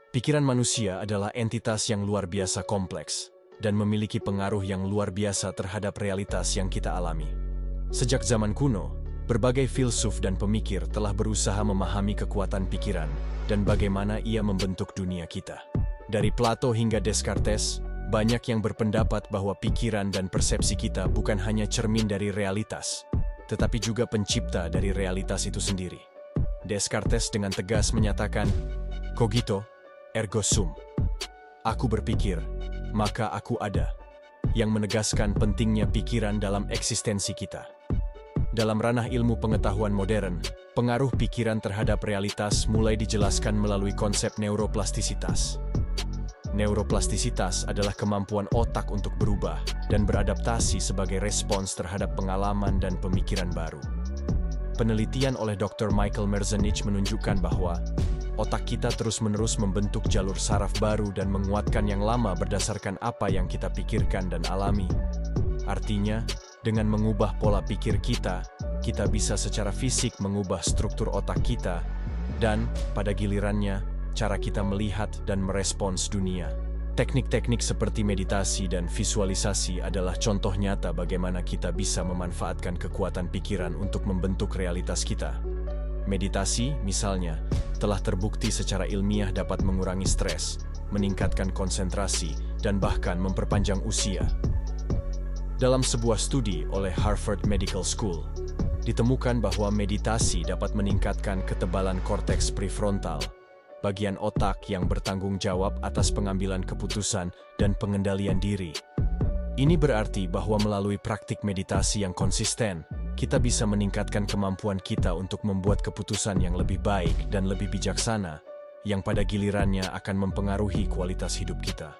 Pikiran manusia adalah entitas yang luar biasa kompleks dan memiliki pengaruh yang luar biasa terhadap realitas yang kita alami. Sejak zaman kuno, berbagai filsuf dan pemikir telah berusaha memahami kekuatan pikiran dan bagaimana ia membentuk dunia kita. Dari Plato hingga Descartes, banyak yang berpendapat bahwa pikiran dan persepsi kita bukan hanya cermin dari realitas, tetapi juga pencipta dari realitas itu sendiri. Descartes dengan tegas menyatakan, "Cogito, ergo sum." Aku berpikir, maka aku ada, yang menegaskan pentingnya pikiran dalam eksistensi kita. Dalam ranah ilmu pengetahuan modern, pengaruh pikiran terhadap realitas mulai dijelaskan melalui konsep neuroplastisitas. Neuroplastisitas adalah kemampuan otak untuk berubah dan beradaptasi sebagai respons terhadap pengalaman dan pemikiran baru. Penelitian oleh Dr. Michael Merzenich menunjukkan bahwa otak kita terus-menerus membentuk jalur saraf baru dan menguatkan yang lama berdasarkan apa yang kita pikirkan dan alami. Artinya, dengan mengubah pola pikir kita bisa secara fisik mengubah struktur otak kita dan, pada gilirannya, cara kita melihat dan merespons dunia. Teknik-teknik seperti meditasi dan visualisasi adalah contoh nyata bagaimana kita bisa memanfaatkan kekuatan pikiran untuk membentuk realitas kita. Meditasi, misalnya, telah terbukti secara ilmiah dapat mengurangi stres, meningkatkan konsentrasi, dan bahkan memperpanjang usia. Dalam sebuah studi oleh Harvard Medical School, ditemukan bahwa meditasi dapat meningkatkan ketebalan korteks prefrontal, bagian otak yang bertanggung jawab atas pengambilan keputusan dan pengendalian diri. Ini berarti bahwa melalui praktik meditasi yang konsisten, kita bisa meningkatkan kemampuan kita untuk membuat keputusan yang lebih baik dan lebih bijaksana, yang pada gilirannya akan mempengaruhi kualitas hidup kita.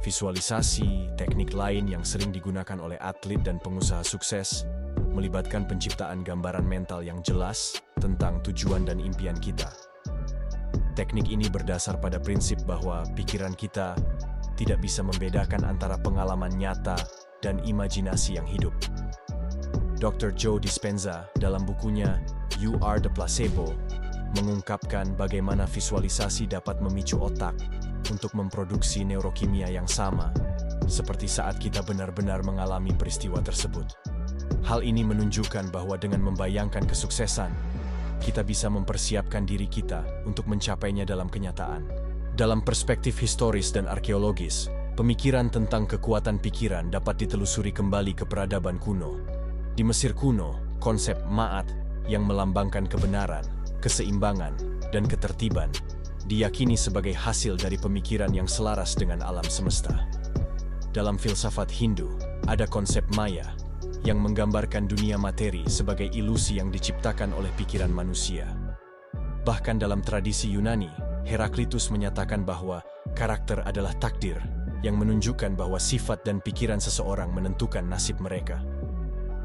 Visualisasi, teknik lain yang sering digunakan oleh atlet dan pengusaha sukses, melibatkan penciptaan gambaran mental yang jelas tentang tujuan dan impian kita. Teknik ini berdasar pada prinsip bahwa pikiran kita tidak bisa membedakan antara pengalaman nyata dan imajinasi yang hidup. Dr. Joe Dispenza dalam bukunya You Are the Placebo mengungkapkan bagaimana visualisasi dapat memicu otak untuk memproduksi neurokimia yang sama, seperti saat kita benar-benar mengalami peristiwa tersebut. Hal ini menunjukkan bahwa dengan membayangkan kesuksesan, kita bisa mempersiapkan diri kita untuk mencapainya dalam kenyataan. Dalam perspektif historis dan arkeologis, pemikiran tentang kekuatan pikiran dapat ditelusuri kembali ke peradaban kuno. Di Mesir kuno, konsep ma'at yang melambangkan kebenaran, keseimbangan, dan ketertiban diyakini sebagai hasil dari pemikiran yang selaras dengan alam semesta. Dalam filsafat Hindu, ada konsep maya yang menggambarkan dunia materi sebagai ilusi yang diciptakan oleh pikiran manusia. Bahkan dalam tradisi Yunani, Heraklitus menyatakan bahwa karakter adalah takdir, yang menunjukkan bahwa sifat dan pikiran seseorang menentukan nasib mereka.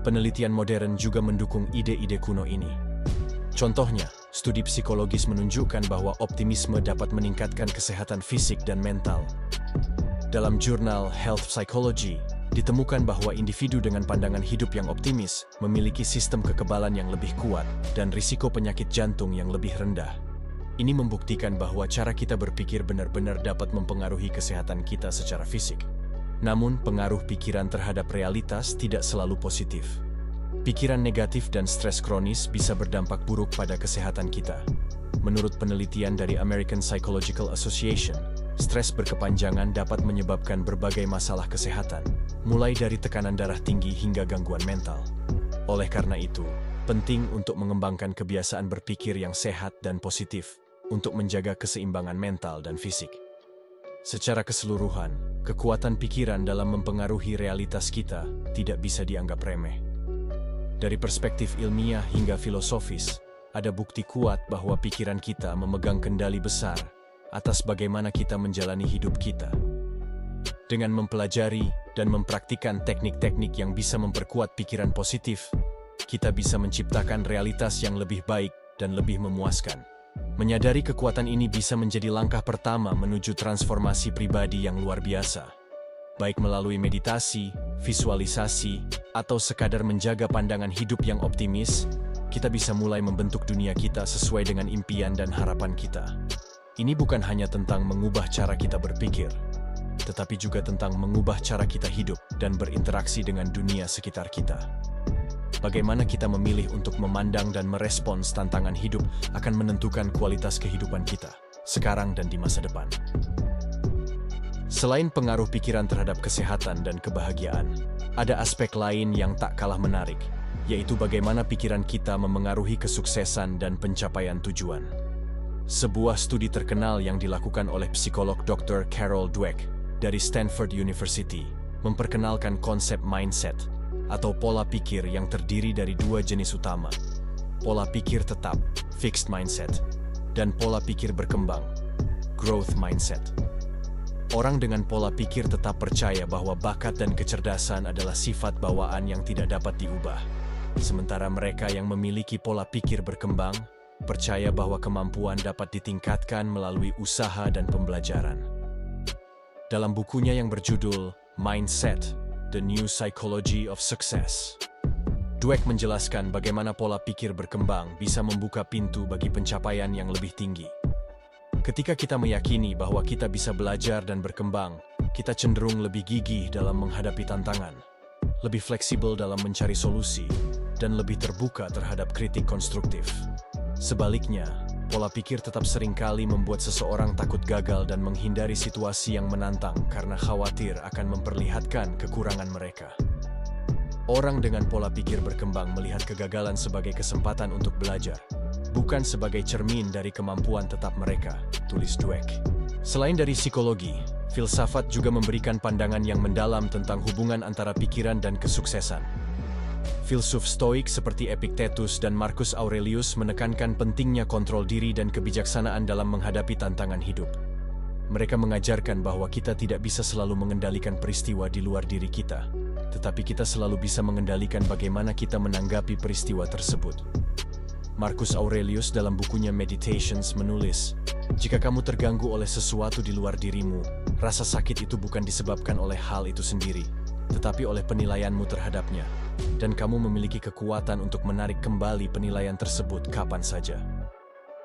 Penelitian modern juga mendukung ide-ide kuno ini. Contohnya, studi psikologis menunjukkan bahwa optimisme dapat meningkatkan kesehatan fisik dan mental. Dalam jurnal Health Psychology, ditemukan bahwa individu dengan pandangan hidup yang optimis memiliki sistem kekebalan yang lebih kuat dan risiko penyakit jantung yang lebih rendah. Ini membuktikan bahwa cara kita berpikir benar-benar dapat mempengaruhi kesehatan kita secara fisik. Namun, pengaruh pikiran terhadap realitas tidak selalu positif. Pikiran negatif dan stres kronis bisa berdampak buruk pada kesehatan kita. Menurut penelitian dari American Psychological Association, stres berkepanjangan dapat menyebabkan berbagai masalah kesehatan, mulai dari tekanan darah tinggi hingga gangguan mental. Oleh karena itu, penting untuk mengembangkan kebiasaan berpikir yang sehat dan positif untuk menjaga keseimbangan mental dan fisik. Secara keseluruhan, kekuatan pikiran dalam mempengaruhi realitas kita tidak bisa dianggap remeh. Dari perspektif ilmiah hingga filosofis, ada bukti kuat bahwa pikiran kita memegang kendali besar atas bagaimana kita menjalani hidup kita. Dengan mempelajari dan mempraktikkan teknik-teknik yang bisa memperkuat pikiran positif, kita bisa menciptakan realitas yang lebih baik dan lebih memuaskan. Menyadari kekuatan ini bisa menjadi langkah pertama menuju transformasi pribadi yang luar biasa. Baik melalui meditasi, visualisasi, atau sekadar menjaga pandangan hidup yang optimis, kita bisa mulai membentuk dunia kita sesuai dengan impian dan harapan kita. Ini bukan hanya tentang mengubah cara kita berpikir, tetapi juga tentang mengubah cara kita hidup dan berinteraksi dengan dunia sekitar kita. Bagaimana kita memilih untuk memandang dan merespons tantangan hidup akan menentukan kualitas kehidupan kita, sekarang dan di masa depan. Selain pengaruh pikiran terhadap kesehatan dan kebahagiaan, ada aspek lain yang tak kalah menarik, yaitu bagaimana pikiran kita memengaruhi kesuksesan dan pencapaian tujuan. Sebuah studi terkenal yang dilakukan oleh psikolog Dr. Carol Dweck dari Stanford University memperkenalkan konsep mindset atau pola pikir yang terdiri dari dua jenis utama, pola pikir tetap, fixed mindset, dan pola pikir berkembang, growth mindset. Orang dengan pola pikir tetap percaya bahwa bakat dan kecerdasan adalah sifat bawaan yang tidak dapat diubah. Sementara mereka yang memiliki pola pikir berkembang, percaya bahwa kemampuan dapat ditingkatkan melalui usaha dan pembelajaran. Dalam bukunya yang berjudul Mindset: The New Psychology of Success, Dweck menjelaskan bagaimana pola pikir berkembang bisa membuka pintu bagi pencapaian yang lebih tinggi. Ketika kita meyakini bahwa kita bisa belajar dan berkembang, kita cenderung lebih gigih dalam menghadapi tantangan, lebih fleksibel dalam mencari solusi, dan lebih terbuka terhadap kritik konstruktif. Sebaliknya, pola pikir tetap seringkali membuat seseorang takut gagal dan menghindari situasi yang menantang karena khawatir akan memperlihatkan kekurangan mereka. Orang dengan pola pikir berkembang melihat kegagalan sebagai kesempatan untuk belajar, bukan sebagai cermin dari kemampuan tetap mereka, tulis Dweck. Selain dari psikologi, filsafat juga memberikan pandangan yang mendalam tentang hubungan antara pikiran dan kesuksesan. Filsuf Stoik seperti Epictetus dan Marcus Aurelius menekankan pentingnya kontrol diri dan kebijaksanaan dalam menghadapi tantangan hidup. Mereka mengajarkan bahwa kita tidak bisa selalu mengendalikan peristiwa di luar diri kita, tetapi kita selalu bisa mengendalikan bagaimana kita menanggapi peristiwa tersebut. Marcus Aurelius dalam bukunya Meditations menulis, "Jika kamu terganggu oleh sesuatu di luar dirimu, rasa sakit itu bukan disebabkan oleh hal itu sendiri, tetapi oleh penilaianmu terhadapnya, dan kamu memiliki kekuatan untuk menarik kembali penilaian tersebut kapan saja."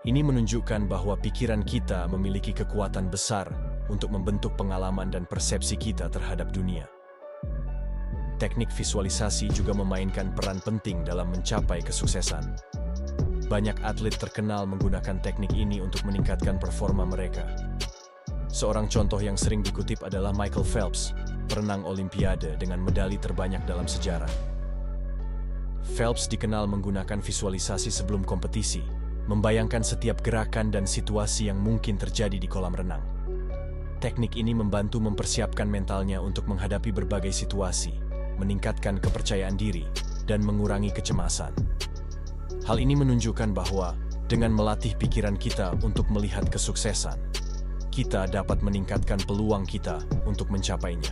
Ini menunjukkan bahwa pikiran kita memiliki kekuatan besar untuk membentuk pengalaman dan persepsi kita terhadap dunia. Teknik visualisasi juga memainkan peran penting dalam mencapai kesuksesan. Banyak atlet terkenal menggunakan teknik ini untuk meningkatkan performa mereka. Seorang contoh yang sering dikutip adalah Michael Phelps, perenang Olimpiade dengan medali terbanyak dalam sejarah. Phelps dikenal menggunakan visualisasi sebelum kompetisi, membayangkan setiap gerakan dan situasi yang mungkin terjadi di kolam renang. Teknik ini membantu mempersiapkan mentalnya untuk menghadapi berbagai situasi, meningkatkan kepercayaan diri, dan mengurangi kecemasan. Hal ini menunjukkan bahwa dengan melatih pikiran kita untuk melihat kesuksesan, kita dapat meningkatkan peluang kita untuk mencapainya.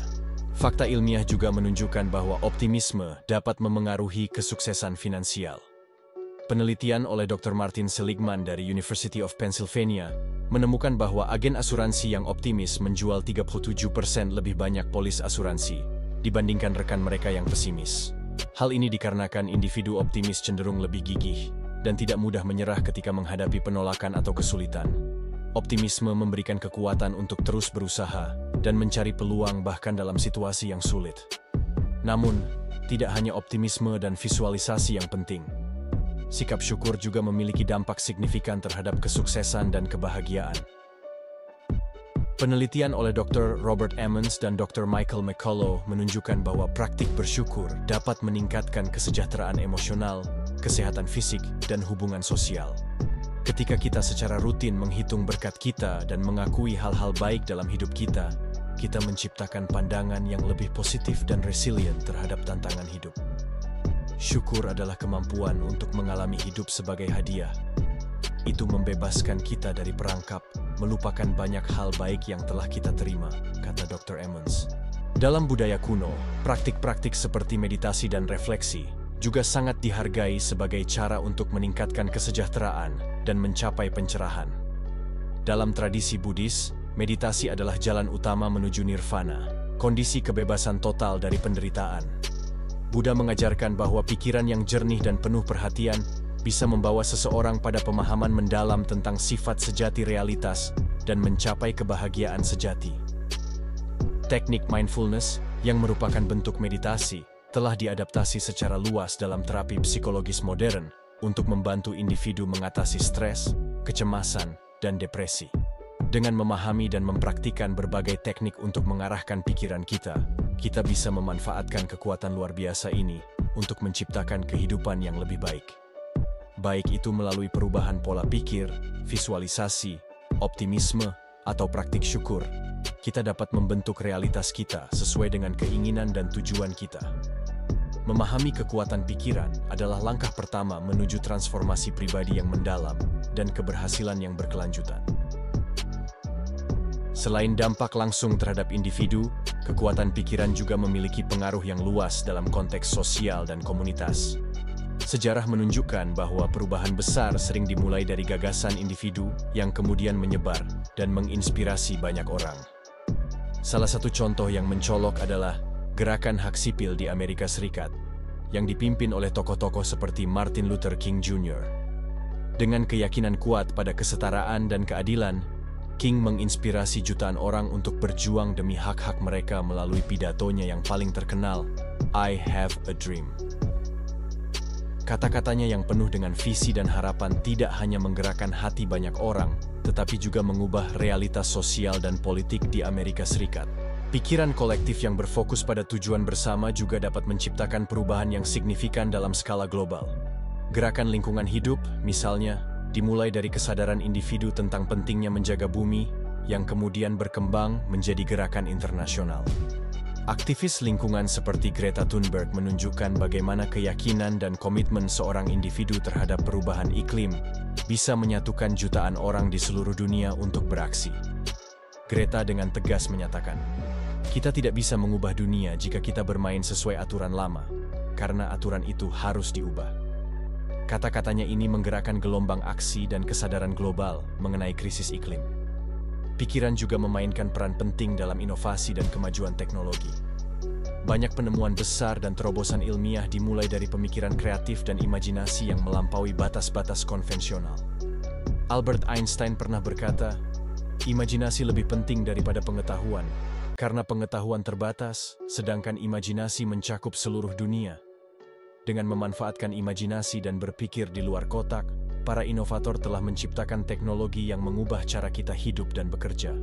Fakta ilmiah juga menunjukkan bahwa optimisme dapat memengaruhi kesuksesan finansial. Penelitian oleh Dr. Martin Seligman dari University of Pennsylvania menemukan bahwa agen asuransi yang optimis menjual 37% lebih banyak polis asuransi dibandingkan rekan mereka yang pesimis. Hal ini dikarenakan individu optimis cenderung lebih gigih dan tidak mudah menyerah ketika menghadapi penolakan atau kesulitan. Optimisme memberikan kekuatan untuk terus berusaha dan mencari peluang bahkan dalam situasi yang sulit. Namun, tidak hanya optimisme dan visualisasi yang penting. Sikap syukur juga memiliki dampak signifikan terhadap kesuksesan dan kebahagiaan. Penelitian oleh Dr. Robert Emmons dan Dr. Michael McCullough menunjukkan bahwa praktik bersyukur dapat meningkatkan kesejahteraan emosional, kesehatan fisik, dan hubungan sosial. Ketika kita secara rutin menghitung berkat kita dan mengakui hal-hal baik dalam hidup kita, kita menciptakan pandangan yang lebih positif dan resilient terhadap tantangan hidup. Syukur adalah kemampuan untuk mengalami hidup sebagai hadiah. Itu membebaskan kita dari perangkap, melupakan banyak hal baik yang telah kita terima, kata Dr. Emmons. Dalam budaya kuno, praktik-praktik seperti meditasi dan refleksi juga sangat dihargai sebagai cara untuk meningkatkan kesejahteraan dan mencapai pencerahan. Dalam tradisi Buddhis, meditasi adalah jalan utama menuju nirvana, kondisi kebebasan total dari penderitaan. Buddha mengajarkan bahwa pikiran yang jernih dan penuh perhatian bisa membawa seseorang pada pemahaman mendalam tentang sifat sejati realitas dan mencapai kebahagiaan sejati. Teknik mindfulness, yang merupakan bentuk meditasi, telah diadaptasi secara luas dalam terapi psikologis modern untuk membantu individu mengatasi stres, kecemasan, dan depresi. Dengan memahami dan mempraktikkan berbagai teknik untuk mengarahkan pikiran kita bisa memanfaatkan kekuatan luar biasa ini untuk menciptakan kehidupan yang lebih baik. Baik itu melalui perubahan pola pikir, visualisasi, optimisme, atau praktik syukur, kita dapat membentuk realitas kita sesuai dengan keinginan dan tujuan kita. Memahami kekuatan pikiran adalah langkah pertama menuju transformasi pribadi yang mendalam dan keberhasilan yang berkelanjutan. Selain dampak langsung terhadap individu, kekuatan pikiran juga memiliki pengaruh yang luas dalam konteks sosial dan komunitas. Sejarah menunjukkan bahwa perubahan besar sering dimulai dari gagasan individu yang kemudian menyebar dan menginspirasi banyak orang. Salah satu contoh yang mencolok adalah gerakan hak sipil di Amerika Serikat, yang dipimpin oleh tokoh-tokoh seperti Martin Luther King Jr. Dengan keyakinan kuat pada kesetaraan dan keadilan, King menginspirasi jutaan orang untuk berjuang demi hak-hak mereka melalui pidatonya yang paling terkenal, "I Have a Dream". Kata-katanya yang penuh dengan visi dan harapan tidak hanya menggerakkan hati banyak orang, tetapi juga mengubah realitas sosial dan politik di Amerika Serikat. Pikiran kolektif yang berfokus pada tujuan bersama juga dapat menciptakan perubahan yang signifikan dalam skala global. Gerakan lingkungan hidup, misalnya, dimulai dari kesadaran individu tentang pentingnya menjaga bumi, yang kemudian berkembang menjadi gerakan internasional. Aktivis lingkungan seperti Greta Thunberg menunjukkan bagaimana keyakinan dan komitmen seorang individu terhadap perubahan iklim bisa menyatukan jutaan orang di seluruh dunia untuk beraksi. Greta dengan tegas menyatakan, "Kita tidak bisa mengubah dunia jika kita bermain sesuai aturan lama, karena aturan itu harus diubah." Kata-katanya ini menggerakkan gelombang aksi dan kesadaran global mengenai krisis iklim. Pikiran juga memainkan peran penting dalam inovasi dan kemajuan teknologi. Banyak penemuan besar dan terobosan ilmiah dimulai dari pemikiran kreatif dan imajinasi yang melampaui batas-batas konvensional. Albert Einstein pernah berkata, "Imajinasi lebih penting daripada pengetahuan, karena pengetahuan terbatas, sedangkan imajinasi mencakup seluruh dunia." Dengan memanfaatkan imajinasi dan berpikir di luar kotak, para inovator telah menciptakan teknologi yang mengubah cara kita hidup dan bekerja.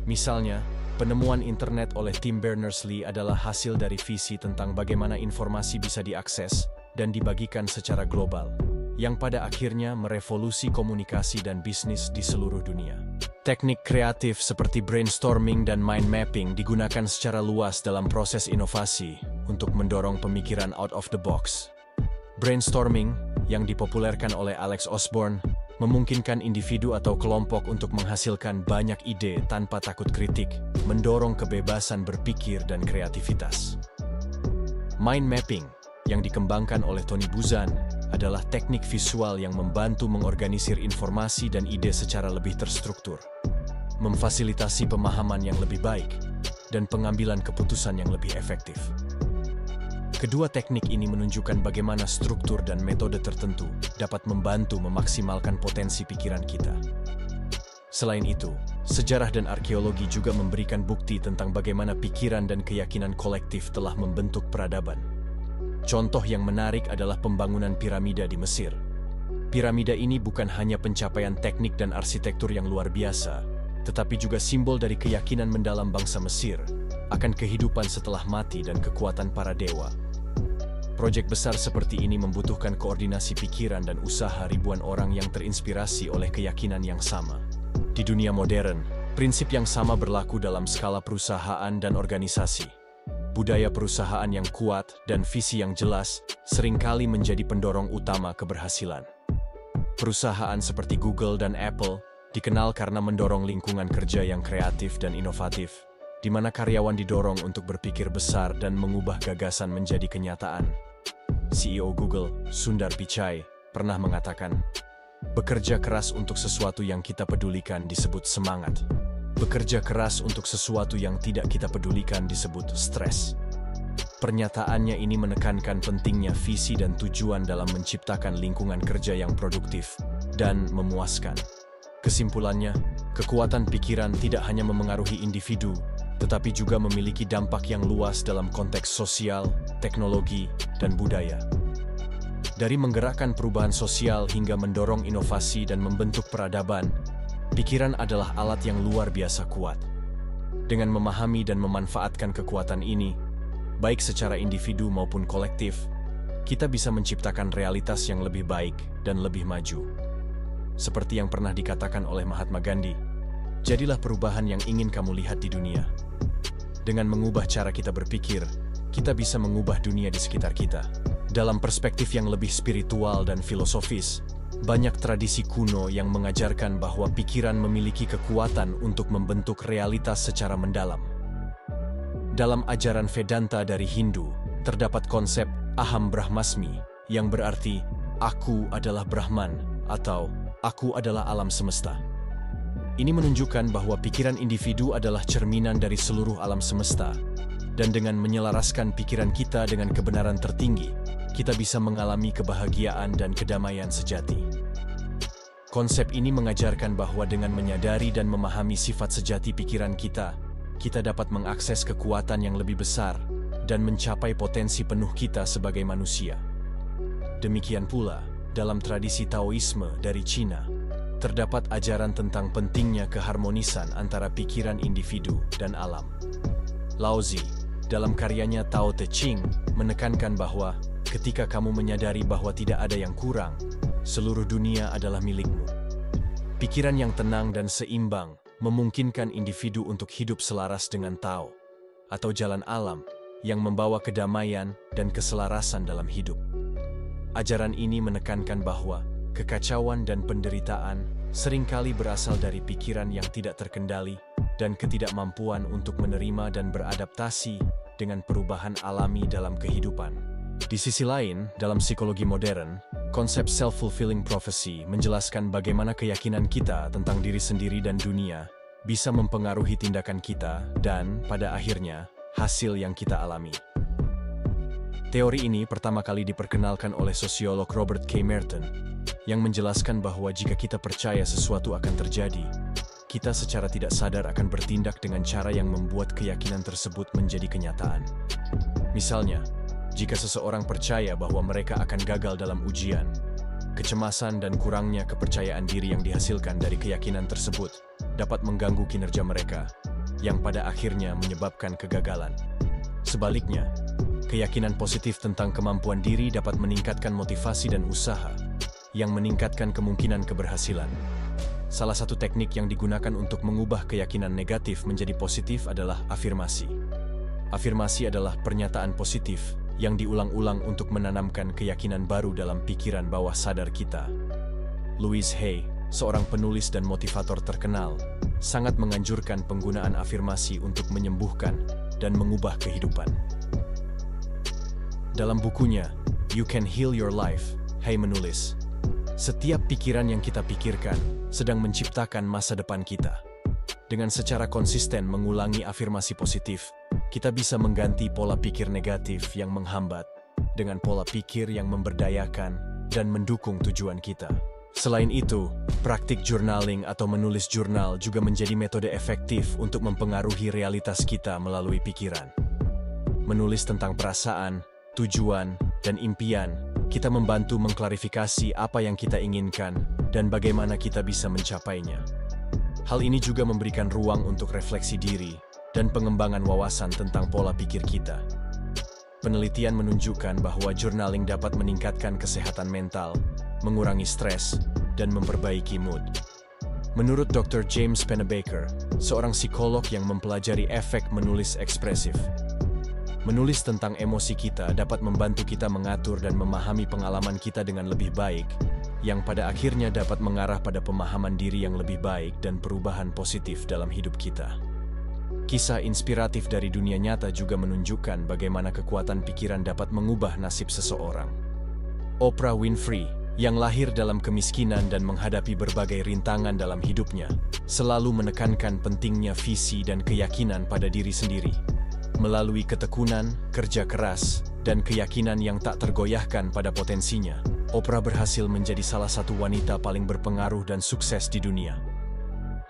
Misalnya, penemuan internet oleh Tim Berners-Lee adalah hasil dari visi tentang bagaimana informasi bisa diakses dan dibagikan secara global, yang pada akhirnya merevolusi komunikasi dan bisnis di seluruh dunia. Teknik kreatif seperti brainstorming dan mind mapping digunakan secara luas dalam proses inovasi untuk mendorong pemikiran out of the box. Brainstorming, yang dipopulerkan oleh Alex Osborne, memungkinkan individu atau kelompok untuk menghasilkan banyak ide tanpa takut kritik, mendorong kebebasan berpikir dan kreativitas. Mind mapping, yang dikembangkan oleh Tony Buzan, adalah teknik visual yang membantu mengorganisir informasi dan ide secara lebih terstruktur, memfasilitasi pemahaman yang lebih baik, dan pengambilan keputusan yang lebih efektif. Kedua teknik ini menunjukkan bagaimana struktur dan metode tertentu dapat membantu memaksimalkan potensi pikiran kita. Selain itu, sejarah dan arkeologi juga memberikan bukti tentang bagaimana pikiran dan keyakinan kolektif telah membentuk peradaban. Contoh yang menarik adalah pembangunan piramida di Mesir. Piramida ini bukan hanya pencapaian teknik dan arsitektur yang luar biasa, tetapi juga simbol dari keyakinan mendalam bangsa Mesir akan kehidupan setelah mati dan kekuatan para dewa. Proyek besar seperti ini membutuhkan koordinasi pikiran dan usaha ribuan orang yang terinspirasi oleh keyakinan yang sama. Di dunia modern, prinsip yang sama berlaku dalam skala perusahaan dan organisasi. Budaya perusahaan yang kuat dan visi yang jelas seringkali menjadi pendorong utama keberhasilan. Perusahaan seperti Google dan Apple dikenal karena mendorong lingkungan kerja yang kreatif dan inovatif, di mana karyawan didorong untuk berpikir besar dan mengubah gagasan menjadi kenyataan. CEO Google, Sundar Pichai, pernah mengatakan, "Bekerja keras untuk sesuatu yang kita pedulikan disebut semangat. Bekerja keras untuk sesuatu yang tidak kita pedulikan disebut stres." Pernyataannya ini menekankan pentingnya visi dan tujuan dalam menciptakan lingkungan kerja yang produktif dan memuaskan. Kesimpulannya, Kekuatan pikiran tidak hanya memengaruhi individu, tetapi juga memiliki dampak yang luas dalam konteks sosial, teknologi, dan budaya. Dari menggerakkan perubahan sosial hingga mendorong inovasi dan membentuk peradaban, pikiran adalah alat yang luar biasa kuat. Dengan memahami dan memanfaatkan kekuatan ini, baik secara individu maupun kolektif, kita bisa menciptakan realitas yang lebih baik dan lebih maju. Seperti yang pernah dikatakan oleh Mahatma Gandhi, jadilah perubahan yang ingin kamu lihat di dunia. Dengan mengubah cara kita berpikir, kita bisa mengubah dunia di sekitar kita. Dalam perspektif yang lebih spiritual dan filosofis, banyak tradisi kuno yang mengajarkan bahwa pikiran memiliki kekuatan untuk membentuk realitas secara mendalam. Dalam ajaran Vedanta dari Hindu, terdapat konsep Aham Brahmasmi, yang berarti Aku adalah Brahman atau Aku adalah alam semesta. Ini menunjukkan bahwa pikiran individu adalah cerminan dari seluruh alam semesta, dan dengan menyelaraskan pikiran kita dengan kebenaran tertinggi, kita bisa mengalami kebahagiaan dan kedamaian sejati. Konsep ini mengajarkan bahwa dengan menyadari dan memahami sifat sejati pikiran kita, kita dapat mengakses kekuatan yang lebih besar dan mencapai potensi penuh kita sebagai manusia. Demikian pula, dalam tradisi Taoisme dari Cina, terdapat ajaran tentang pentingnya keharmonisan antara pikiran individu dan alam. Laozi, dalam karyanya Tao Te Ching, menekankan bahwa ketika kamu menyadari bahwa tidak ada yang kurang, seluruh dunia adalah milikmu. Pikiran yang tenang dan seimbang memungkinkan individu untuk hidup selaras dengan Tao, atau jalan alam, yang membawa kedamaian dan keselarasan dalam hidup. Ajaran ini menekankan bahwa kekacauan dan penderitaan seringkali berasal dari pikiran yang tidak terkendali dan ketidakmampuan untuk menerima dan beradaptasi dengan perubahan alami dalam kehidupan. Di sisi lain, dalam psikologi modern, konsep self-fulfilling prophecy menjelaskan bagaimana keyakinan kita tentang diri sendiri dan dunia bisa mempengaruhi tindakan kita dan, pada akhirnya, hasil yang kita alami. Teori ini pertama kali diperkenalkan oleh sosiolog Robert K. Merton, yang menjelaskan bahwa jika kita percaya sesuatu akan terjadi, kita secara tidak sadar akan bertindak dengan cara yang membuat keyakinan tersebut menjadi kenyataan. Misalnya, jika seseorang percaya bahwa mereka akan gagal dalam ujian, kecemasan dan kurangnya kepercayaan diri yang dihasilkan dari keyakinan tersebut dapat mengganggu kinerja mereka, yang pada akhirnya menyebabkan kegagalan. Sebaliknya, keyakinan positif tentang kemampuan diri dapat meningkatkan motivasi dan usaha, yang meningkatkan kemungkinan keberhasilan. Salah satu teknik yang digunakan untuk mengubah keyakinan negatif menjadi positif adalah afirmasi. Afirmasi adalah pernyataan positif yang diulang-ulang untuk menanamkan keyakinan baru dalam pikiran bawah sadar kita. Louise Hay, seorang penulis dan motivator terkenal, sangat menganjurkan penggunaan afirmasi untuk menyembuhkan dan mengubah kehidupan. Dalam bukunya, You Can Heal Your Life, Hay menulis, setiap pikiran yang kita pikirkan sedang menciptakan masa depan kita. Dengan secara konsisten mengulangi afirmasi positif, kita bisa mengganti pola pikir negatif yang menghambat dengan pola pikir yang memberdayakan dan mendukung tujuan kita. Selain itu, praktik journaling atau menulis jurnal juga menjadi metode efektif untuk mempengaruhi realitas kita melalui pikiran. Menulis tentang perasaan, tujuan, dan impian, kita membantu mengklarifikasi apa yang kita inginkan dan bagaimana kita bisa mencapainya. Hal ini juga memberikan ruang untuk refleksi diri dan pengembangan wawasan tentang pola pikir kita. Penelitian menunjukkan bahwa journaling dapat meningkatkan kesehatan mental, mengurangi stres, dan memperbaiki mood. Menurut Dr. James Pennebaker, seorang psikolog yang mempelajari efek menulis ekspresif, menulis tentang emosi kita dapat membantu kita mengatur dan memahami pengalaman kita dengan lebih baik, yang pada akhirnya dapat mengarah pada pemahaman diri yang lebih baik dan perubahan positif dalam hidup kita. Kisah inspiratif dari dunia nyata juga menunjukkan bagaimana kekuatan pikiran dapat mengubah nasib seseorang. Oprah Winfrey, yang lahir dalam kemiskinan dan menghadapi berbagai rintangan dalam hidupnya, selalu menekankan pentingnya visi dan keyakinan pada diri sendiri. Melalui ketekunan, kerja keras, dan keyakinan yang tak tergoyahkan pada potensinya, Oprah berhasil menjadi salah satu wanita paling berpengaruh dan sukses di dunia.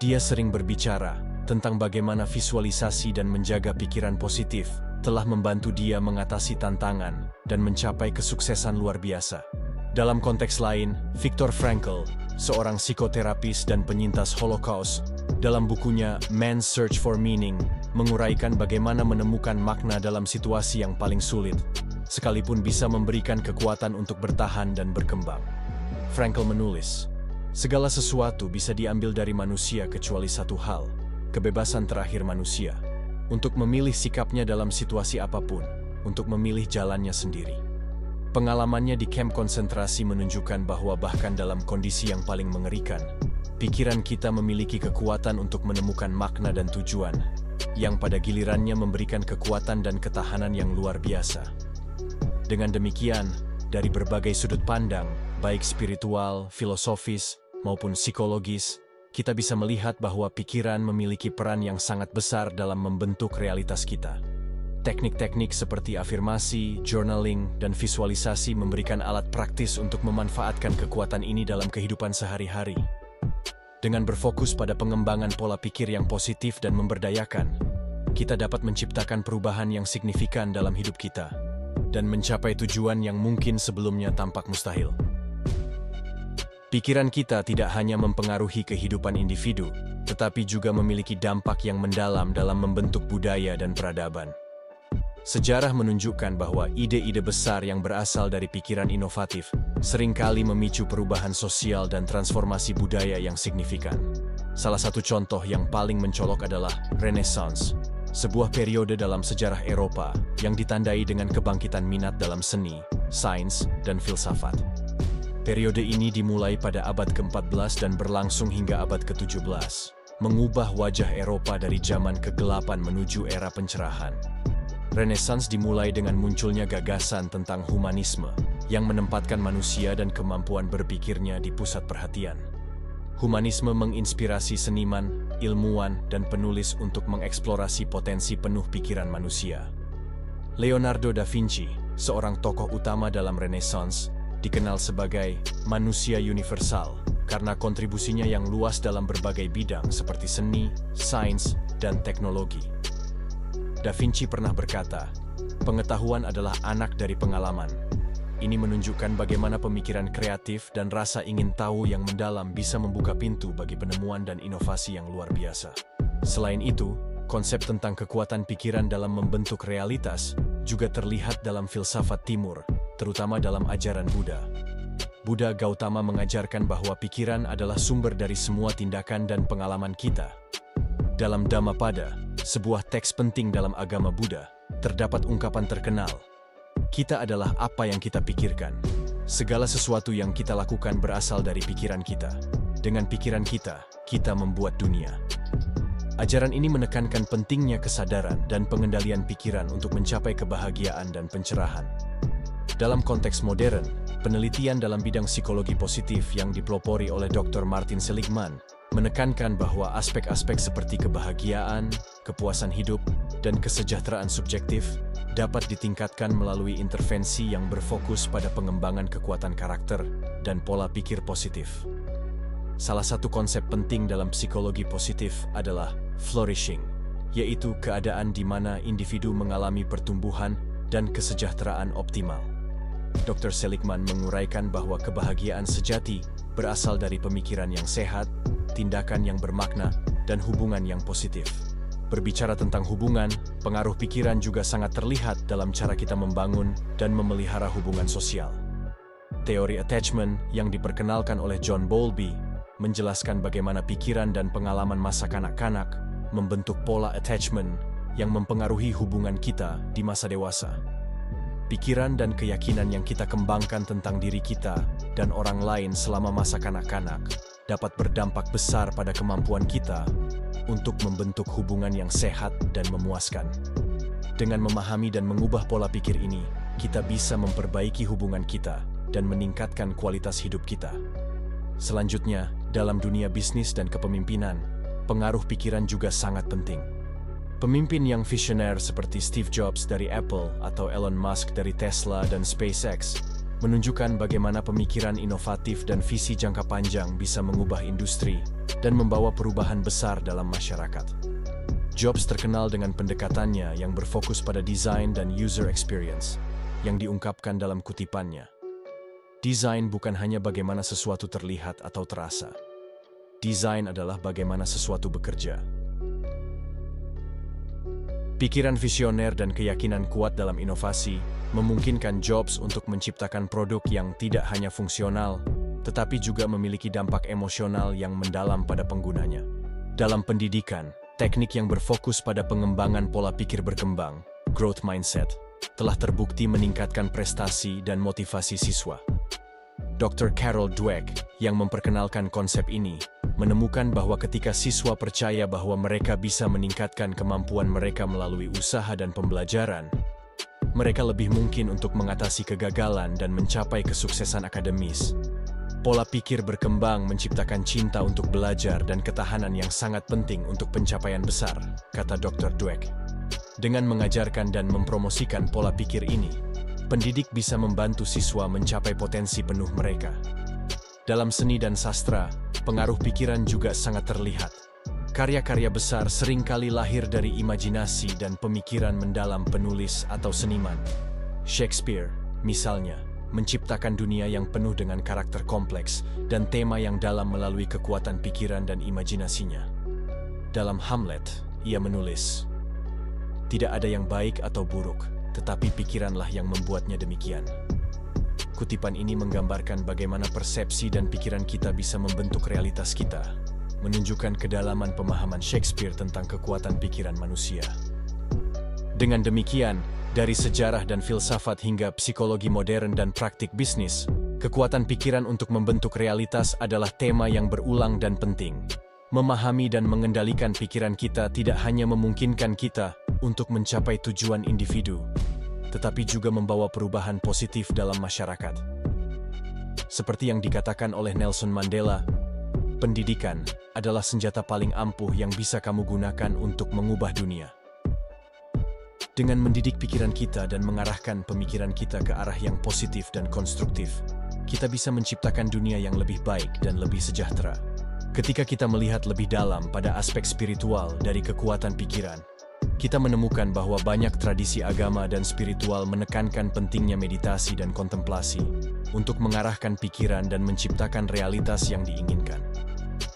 Dia sering berbicara tentang bagaimana visualisasi dan menjaga pikiran positif telah membantu dia mengatasi tantangan dan mencapai kesuksesan luar biasa. Dalam konteks lain, Viktor Frankl, seorang psikoterapis dan penyintas Holocaust, dalam bukunya Man's Search for Meaning, menguraikan bagaimana menemukan makna dalam situasi yang paling sulit, sekalipun bisa memberikan kekuatan untuk bertahan dan berkembang. Frankl menulis, segala sesuatu bisa diambil dari manusia kecuali satu hal, kebebasan terakhir manusia, untuk memilih sikapnya dalam situasi apapun, untuk memilih jalannya sendiri. Pengalamannya di kamp konsentrasi menunjukkan bahwa bahkan dalam kondisi yang paling mengerikan, pikiran kita memiliki kekuatan untuk menemukan makna dan tujuan, yang pada gilirannya memberikan kekuatan dan ketahanan yang luar biasa. Dengan demikian, dari berbagai sudut pandang, baik spiritual, filosofis, maupun psikologis, kita bisa melihat bahwa pikiran memiliki peran yang sangat besar dalam membentuk realitas kita. Teknik-teknik seperti afirmasi, journaling, dan visualisasi memberikan alat praktis untuk memanfaatkan kekuatan ini dalam kehidupan sehari-hari. Dengan berfokus pada pengembangan pola pikir yang positif dan memberdayakan, kita dapat menciptakan perubahan yang signifikan dalam hidup kita dan mencapai tujuan yang mungkin sebelumnya tampak mustahil. Pikiran kita tidak hanya mempengaruhi kehidupan individu, tetapi juga memiliki dampak yang mendalam dalam membentuk budaya dan peradaban. Sejarah menunjukkan bahwa ide-ide besar yang berasal dari pikiran inovatif seringkali memicu perubahan sosial dan transformasi budaya yang signifikan. Salah satu contoh yang paling mencolok adalah Renaissance, sebuah periode dalam sejarah Eropa yang ditandai dengan kebangkitan minat dalam seni, sains, dan filsafat. Periode ini dimulai pada abad ke-14 dan berlangsung hingga abad ke-17, mengubah wajah Eropa dari zaman kegelapan menuju era pencerahan. Renaissance dimulai dengan munculnya gagasan tentang humanisme yang menempatkan manusia dan kemampuan berpikirnya di pusat perhatian. Humanisme menginspirasi seniman, ilmuwan, dan penulis untuk mengeksplorasi potensi penuh pikiran manusia. Leonardo da Vinci, seorang tokoh utama dalam Renaissance, dikenal sebagai manusia universal karena kontribusinya yang luas dalam berbagai bidang seperti seni, sains, dan teknologi. Da Vinci pernah berkata, pengetahuan adalah anak dari pengalaman. Ini menunjukkan bagaimana pemikiran kreatif dan rasa ingin tahu yang mendalam bisa membuka pintu bagi penemuan dan inovasi yang luar biasa. Selain itu, konsep tentang kekuatan pikiran dalam membentuk realitas juga terlihat dalam filsafat Timur, terutama dalam ajaran Buddha. Buddha Gautama mengajarkan bahwa pikiran adalah sumber dari semua tindakan dan pengalaman kita. Dalam Dhammapada, sebuah teks penting dalam agama Buddha, terdapat ungkapan terkenal, kita adalah apa yang kita pikirkan. Segala sesuatu yang kita lakukan berasal dari pikiran kita. Dengan pikiran kita, kita membuat dunia. Ajaran ini menekankan pentingnya kesadaran dan pengendalian pikiran untuk mencapai kebahagiaan dan pencerahan. Dalam konteks modern, penelitian dalam bidang psikologi positif yang dipelopori oleh Dr. Martin Seligman menekankan bahwa aspek-aspek seperti kebahagiaan, kepuasan hidup, dan kesejahteraan subjektif dapat ditingkatkan melalui intervensi yang berfokus pada pengembangan kekuatan karakter dan pola pikir positif. Salah satu konsep penting dalam psikologi positif adalah flourishing, yaitu keadaan di mana individu mengalami pertumbuhan dan kesejahteraan optimal. Dr. Seligman menguraikan bahwa kebahagiaan sejati berasal dari pemikiran yang sehat, tindakan yang bermakna, dan hubungan yang positif. Berbicara tentang hubungan, pengaruh pikiran juga sangat terlihat dalam cara kita membangun dan memelihara hubungan sosial. Teori attachment yang diperkenalkan oleh John Bowlby menjelaskan bagaimana pikiran dan pengalaman masa kanak-kanak membentuk pola attachment yang mempengaruhi hubungan kita di masa dewasa. Pikiran dan keyakinan yang kita kembangkan tentang diri kita dan orang lain selama masa kanak-kanak dapat berdampak besar pada kemampuan kita untuk membentuk hubungan yang sehat dan memuaskan. Dengan memahami dan mengubah pola pikir ini, kita bisa memperbaiki hubungan kita dan meningkatkan kualitas hidup kita. Selanjutnya, dalam dunia bisnis dan kepemimpinan, pengaruh pikiran juga sangat penting. Pemimpin yang visioner seperti Steve Jobs dari Apple atau Elon Musk dari Tesla dan SpaceX menunjukkan bagaimana pemikiran inovatif dan visi jangka panjang bisa mengubah industri dan membawa perubahan besar dalam masyarakat. Jobs terkenal dengan pendekatannya yang berfokus pada desain dan user experience, yang diungkapkan dalam kutipannya. Desain bukan hanya bagaimana sesuatu terlihat atau terasa. Desain adalah bagaimana sesuatu bekerja. Pikiran visioner dan keyakinan kuat dalam inovasi memungkinkan Jobs untuk menciptakan produk yang tidak hanya fungsional, tetapi juga memiliki dampak emosional yang mendalam pada penggunanya. Dalam pendidikan, teknik yang berfokus pada pengembangan pola pikir berkembang, growth mindset, telah terbukti meningkatkan prestasi dan motivasi siswa. Dr. Carol Dweck, yang memperkenalkan konsep ini, menemukan bahwa ketika siswa percaya bahwa mereka bisa meningkatkan kemampuan mereka melalui usaha dan pembelajaran, mereka lebih mungkin untuk mengatasi kegagalan dan mencapai kesuksesan akademis. Pola pikir berkembang menciptakan cinta untuk belajar dan ketahanan yang sangat penting untuk pencapaian besar, kata Dr. Dweck. Dengan mengajarkan dan mempromosikan pola pikir ini, pendidik bisa membantu siswa mencapai potensi penuh mereka. Dalam seni dan sastra, pengaruh pikiran juga sangat terlihat. Karya-karya besar seringkali lahir dari imajinasi dan pemikiran mendalam penulis atau seniman. Shakespeare, misalnya, menciptakan dunia yang penuh dengan karakter kompleks dan tema yang dalam melalui kekuatan pikiran dan imajinasinya. Dalam Hamlet, ia menulis, "Tidak ada yang baik atau buruk, tetapi pikiranlah yang membuatnya demikian." Kutipan ini menggambarkan bagaimana persepsi dan pikiran kita bisa membentuk realitas kita, menunjukkan kedalaman pemahaman Shakespeare tentang kekuatan pikiran manusia. Dengan demikian, dari sejarah dan filsafat hingga psikologi modern dan praktik bisnis, kekuatan pikiran untuk membentuk realitas adalah tema yang berulang dan penting. Memahami dan mengendalikan pikiran kita tidak hanya memungkinkan kita untuk mencapai tujuan individu, tetapi juga membawa perubahan positif dalam masyarakat. Seperti yang dikatakan oleh Nelson Mandela, pendidikan adalah senjata paling ampuh yang bisa kamu gunakan untuk mengubah dunia. Dengan mendidik pikiran kita dan mengarahkan pemikiran kita ke arah yang positif dan konstruktif, kita bisa menciptakan dunia yang lebih baik dan lebih sejahtera. Ketika kita melihat lebih dalam pada aspek spiritual dari kekuatan pikiran, kita menemukan bahwa banyak tradisi agama dan spiritual menekankan pentingnya meditasi dan kontemplasi untuk mengarahkan pikiran dan menciptakan realitas yang diinginkan.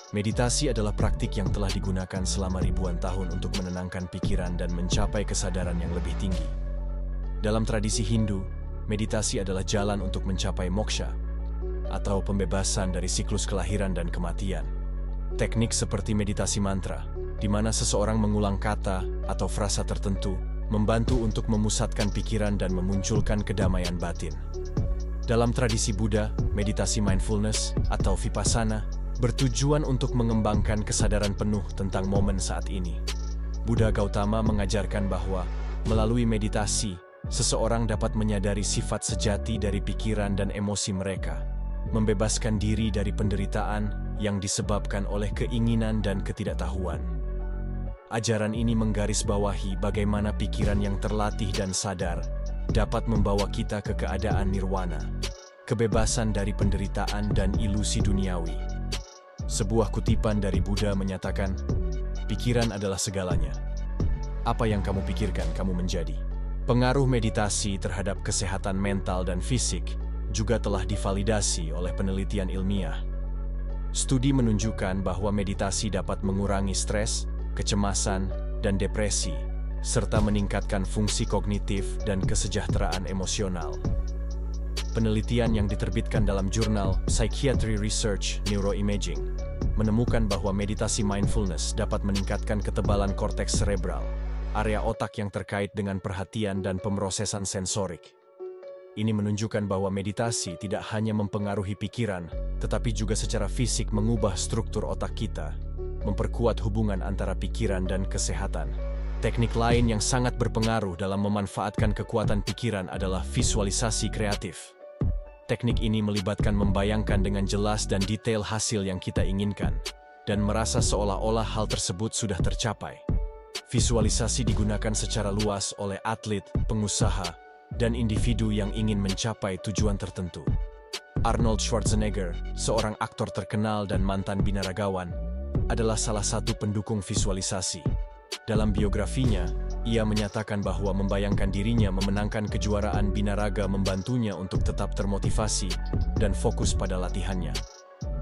Meditasi adalah praktik yang telah digunakan selama ribuan tahun untuk menenangkan pikiran dan mencapai kesadaran yang lebih tinggi. Dalam tradisi Hindu, meditasi adalah jalan untuk mencapai moksha, atau pembebasan dari siklus kelahiran dan kematian. Teknik seperti meditasi mantra, di mana seseorang mengulang kata atau frasa tertentu, membantu untuk memusatkan pikiran dan memunculkan kedamaian batin. Dalam tradisi Buddha, meditasi mindfulness atau vipassana bertujuan untuk mengembangkan kesadaran penuh tentang momen saat ini. Buddha Gautama mengajarkan bahwa melalui meditasi, seseorang dapat menyadari sifat sejati dari pikiran dan emosi mereka, membebaskan diri dari penderitaan yang disebabkan oleh keinginan dan ketidaktahuan. Ajaran ini menggarisbawahi bagaimana pikiran yang terlatih dan sadar dapat membawa kita ke keadaan nirwana, kebebasan dari penderitaan dan ilusi duniawi. Sebuah kutipan dari Buddha menyatakan, pikiran adalah segalanya. Apa yang kamu pikirkan, kamu menjadi. Pengaruh meditasi terhadap kesehatan mental dan fisik juga telah divalidasi oleh penelitian ilmiah. Studi menunjukkan bahwa meditasi dapat mengurangi stres, kecemasan, dan depresi, serta meningkatkan fungsi kognitif dan kesejahteraan emosional. Penelitian yang diterbitkan dalam jurnal Psychiatry Research Neuroimaging menemukan bahwa meditasi mindfulness dapat meningkatkan ketebalan korteks cerebral, area otak yang terkait dengan perhatian dan pemrosesan sensorik. Ini menunjukkan bahwa meditasi tidak hanya mempengaruhi pikiran, tetapi juga secara fisik mengubah struktur otak kita, memperkuat hubungan antara pikiran dan kesehatan. Teknik lain yang sangat berpengaruh dalam memanfaatkan kekuatan pikiran adalah visualisasi kreatif. Teknik ini melibatkan membayangkan dengan jelas dan detail hasil yang kita inginkan, dan merasa seolah-olah hal tersebut sudah tercapai. Visualisasi digunakan secara luas oleh atlet, pengusaha, dan individu yang ingin mencapai tujuan tertentu. Arnold Schwarzenegger, seorang aktor terkenal dan mantan binaragawan, adalah salah satu pendukung visualisasi. Dalam biografinya, ia menyatakan bahwa membayangkan dirinya memenangkan kejuaraan binaraga membantunya untuk tetap termotivasi dan fokus pada latihannya.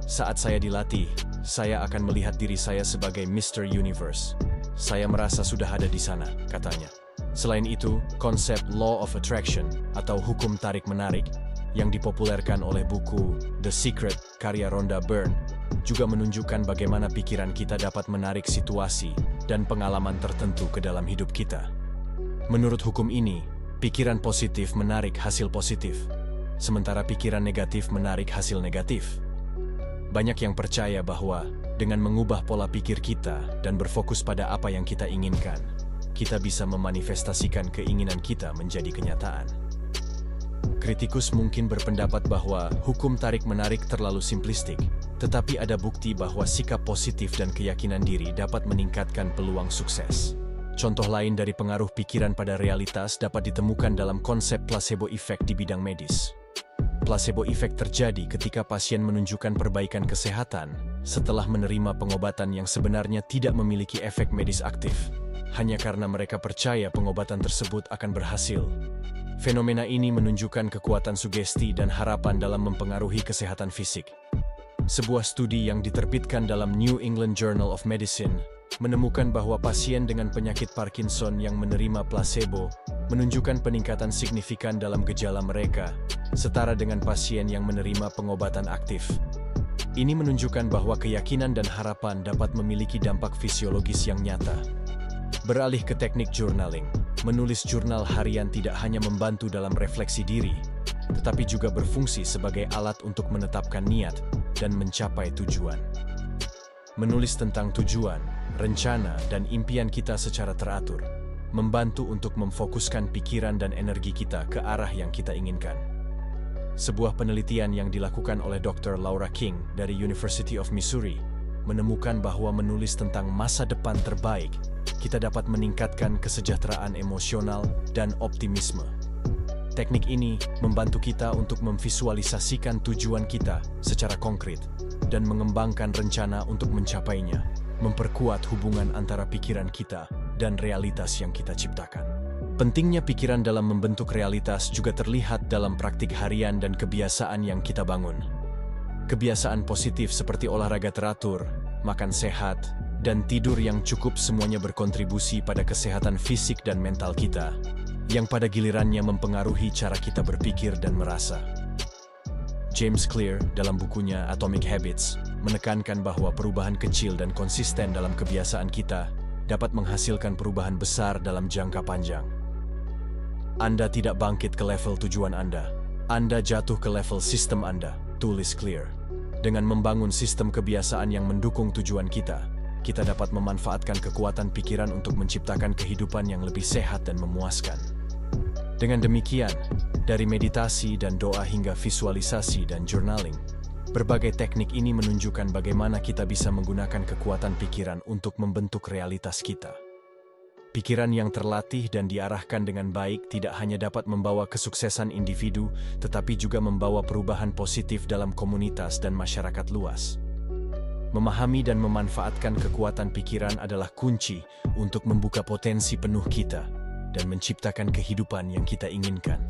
Saat saya dilatih, saya akan melihat diri saya sebagai Mr. Universe. Saya merasa sudah ada di sana, katanya. Selain itu, konsep Law of Attraction atau hukum tarik-menarik yang dipopulerkan oleh buku The Secret karya Rhonda Byrne juga menunjukkan bagaimana pikiran kita dapat menarik situasi dan pengalaman tertentu ke dalam hidup kita. Menurut hukum ini, pikiran positif menarik hasil positif, sementara pikiran negatif menarik hasil negatif. Banyak yang percaya bahwa dengan mengubah pola pikir kita dan berfokus pada apa yang kita inginkan, kita bisa memanifestasikan keinginan kita menjadi kenyataan. Kritikus mungkin berpendapat bahwa hukum tarik-menarik terlalu simplistik, tetapi ada bukti bahwa sikap positif dan keyakinan diri dapat meningkatkan peluang sukses. Contoh lain dari pengaruh pikiran pada realitas dapat ditemukan dalam konsep placebo effect di bidang medis. Placebo effect terjadi ketika pasien menunjukkan perbaikan kesehatan setelah menerima pengobatan yang sebenarnya tidak memiliki efek medis aktif, hanya karena mereka percaya pengobatan tersebut akan berhasil. Fenomena ini menunjukkan kekuatan sugesti dan harapan dalam mempengaruhi kesehatan fisik. Sebuah studi yang diterbitkan dalam New England Journal of Medicine menemukan bahwa pasien dengan penyakit Parkinson yang menerima placebo menunjukkan peningkatan signifikan dalam gejala mereka, setara dengan pasien yang menerima pengobatan aktif. Ini menunjukkan bahwa keyakinan dan harapan dapat memiliki dampak fisiologis yang nyata. Beralih ke teknik journaling, menulis jurnal harian tidak hanya membantu dalam refleksi diri, tetapi juga berfungsi sebagai alat untuk menetapkan niat dan mencapai tujuan. Menulis tentang tujuan, rencana, dan impian kita secara teratur, membantu untuk memfokuskan pikiran dan energi kita ke arah yang kita inginkan. Sebuah penelitian yang dilakukan oleh Dr. Laura King dari University of Missouri menemukan bahwa menulis tentang masa depan terbaik, kita dapat meningkatkan kesejahteraan emosional dan optimisme. Teknik ini membantu kita untuk memvisualisasikan tujuan kita secara konkret dan mengembangkan rencana untuk mencapainya, memperkuat hubungan antara pikiran kita dan realitas yang kita ciptakan. Pentingnya pikiran dalam membentuk realitas juga terlihat dalam praktik harian dan kebiasaan yang kita bangun. Kebiasaan positif seperti olahraga teratur, makan sehat, dan tidur yang cukup semuanya berkontribusi pada kesehatan fisik dan mental kita, yang pada gilirannya mempengaruhi cara kita berpikir dan merasa. James Clear dalam bukunya Atomic Habits menekankan bahwa perubahan kecil dan konsisten dalam kebiasaan kita dapat menghasilkan perubahan besar dalam jangka panjang. Anda tidak bangkit ke level tujuan Anda jatuh ke level sistem Anda, tulis Clear. Dengan membangun sistem kebiasaan yang mendukung tujuan kita dapat memanfaatkan kekuatan pikiran untuk menciptakan kehidupan yang lebih sehat dan memuaskan. Dengan demikian, dari meditasi dan doa hingga visualisasi dan journaling, berbagai teknik ini menunjukkan bagaimana kita bisa menggunakan kekuatan pikiran untuk membentuk realitas kita. Pikiran yang terlatih dan diarahkan dengan baik tidak hanya dapat membawa kesuksesan individu, tetapi juga membawa perubahan positif dalam komunitas dan masyarakat luas. Memahami dan memanfaatkan kekuatan pikiran adalah kunci untuk membuka potensi penuh kita dan menciptakan kehidupan yang kita inginkan.